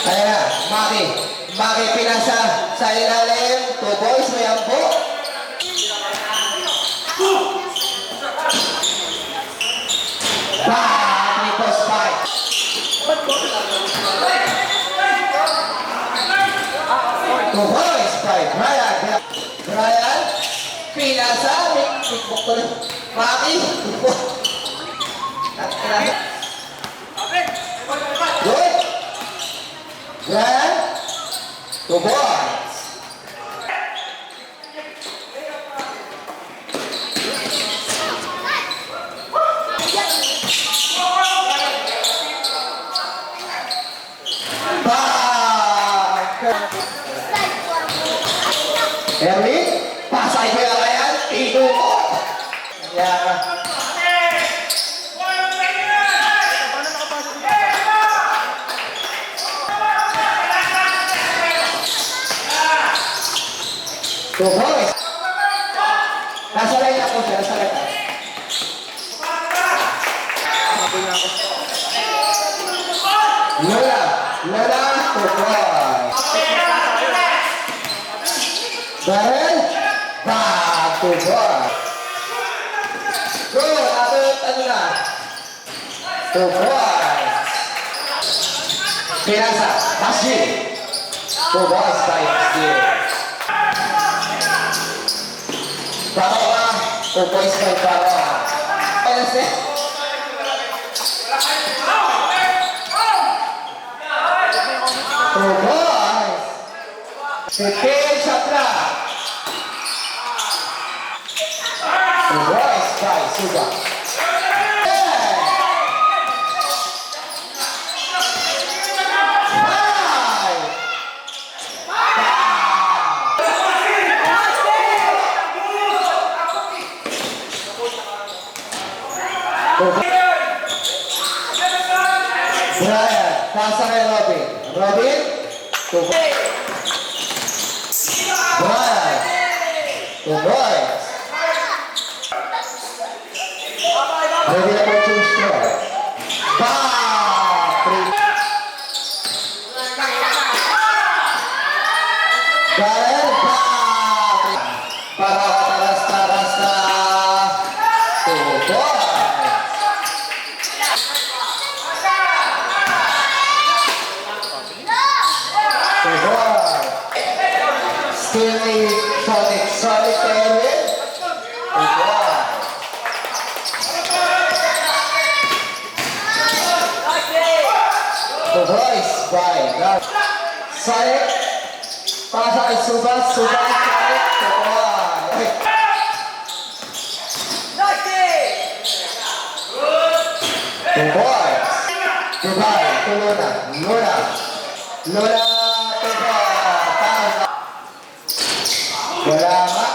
Ayan na, Maki. Maki pinasa sa ilalim. 2 boys, may ampo. Triple spike. 2 boys by Brian. Brian, pinasa. Tikbok ko rin. Maki. Good. Brian. 2 boys. Erwin, pasay ko yung kayan, tino ko. Yan. Two boys. Nasa line ako siya, nasa line ako. Lola, two boys. Barrel, two boys. Go, abot ano na. 2 boys. Pinasa, Tashi. 2 boys by Tashi. Baroa, 2 boys by Baroa. Pinasa. 2 boys. 15 shot na. 2 boys by Suga. Brian, pasa kay Robin. Robin, 2 boys. Brian, 2 boys. Ready na po choose ko. Brian, para taras na 2 boys. Still a solid area. The voice by Sonic. Pasa kay Subas, Sonic. The boys. Goodbye to Luna. Luna, to boys. Wala nga.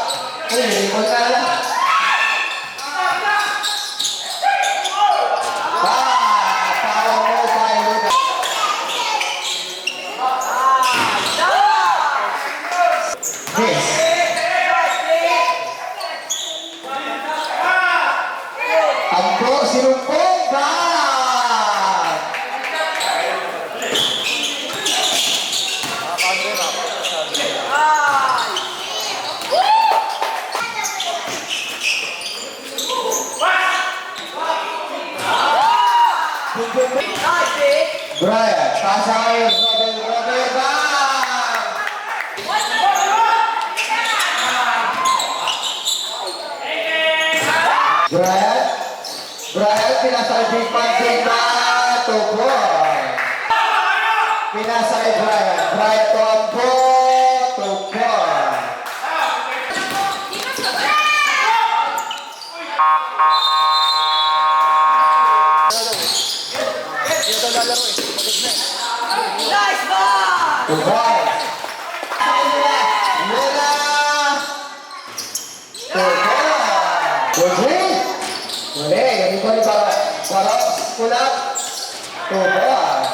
Ay, hindi mo na lang. Parang mo ba yun? Yes. Ampo, sinumpong ba? Brian, pasa kayo, Robin, Brian, pinasa kay Big Man, 2 boys. Pinasa kay Brian, Tombo, 2 boys. Nice ball! 2 boys. Luna. 2 boys. Muli, hindi ko rin para kulap. 2 boys.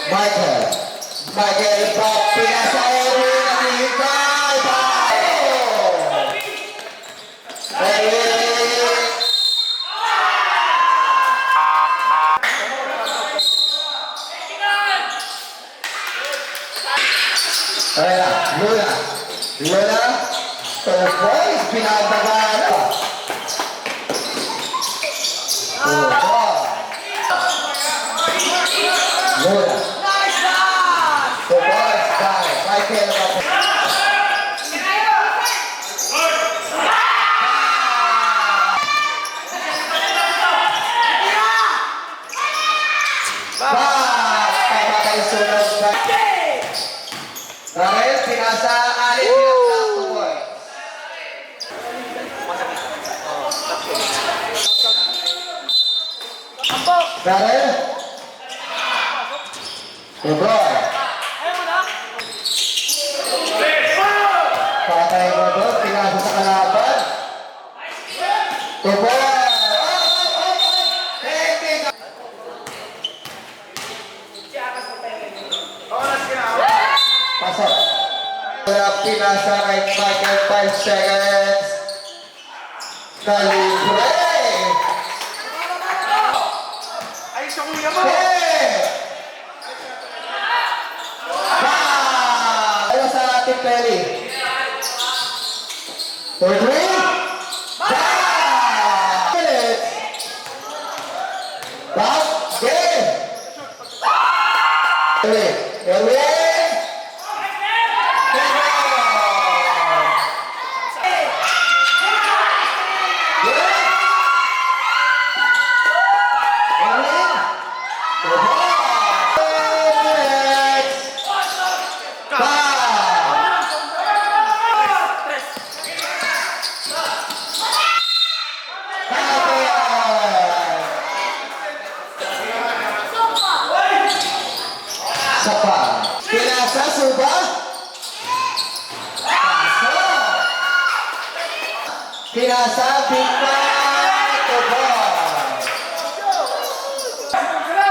Michael, pinasa Erwin, nahihintay. Erwin. Ayan na, Luna. Luna. 2 points. Pinagbagaan. 2 points. Luna. Nice pass! 2 points. Bye. Michael. Pamatay sunod na. Rahel, pinasa. Alin, pinasa. 2 points. Rahel. Lebron. Patay mo doon, pinasa sa kalaban. 2 points. Technical. Pasok. Wala pinasa kay Michael, 5 seconds. Kalibre. Hey! Wow! Ayaw sa ating Pelly. 3. Minutes. Back. Game. Erwin. Erwin. Sapa. Pinasa, Suba. Pasok. Pinasa, Bigma. Tubo.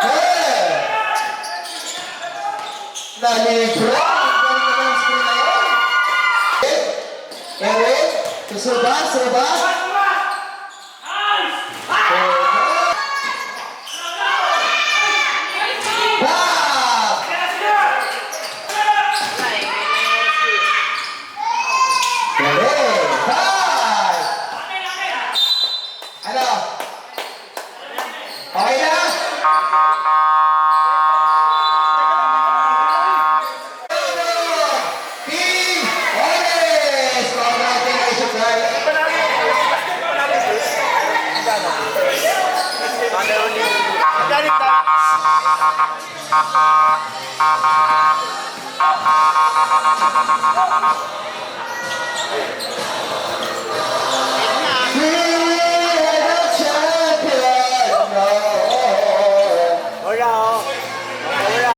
Hey! Nalibro. Ang galing naman ang screen na yun. Erwin. Suba, Suba. Back! Galing! Five! Ano? Okay na? Team Ones! Congratulations, guys!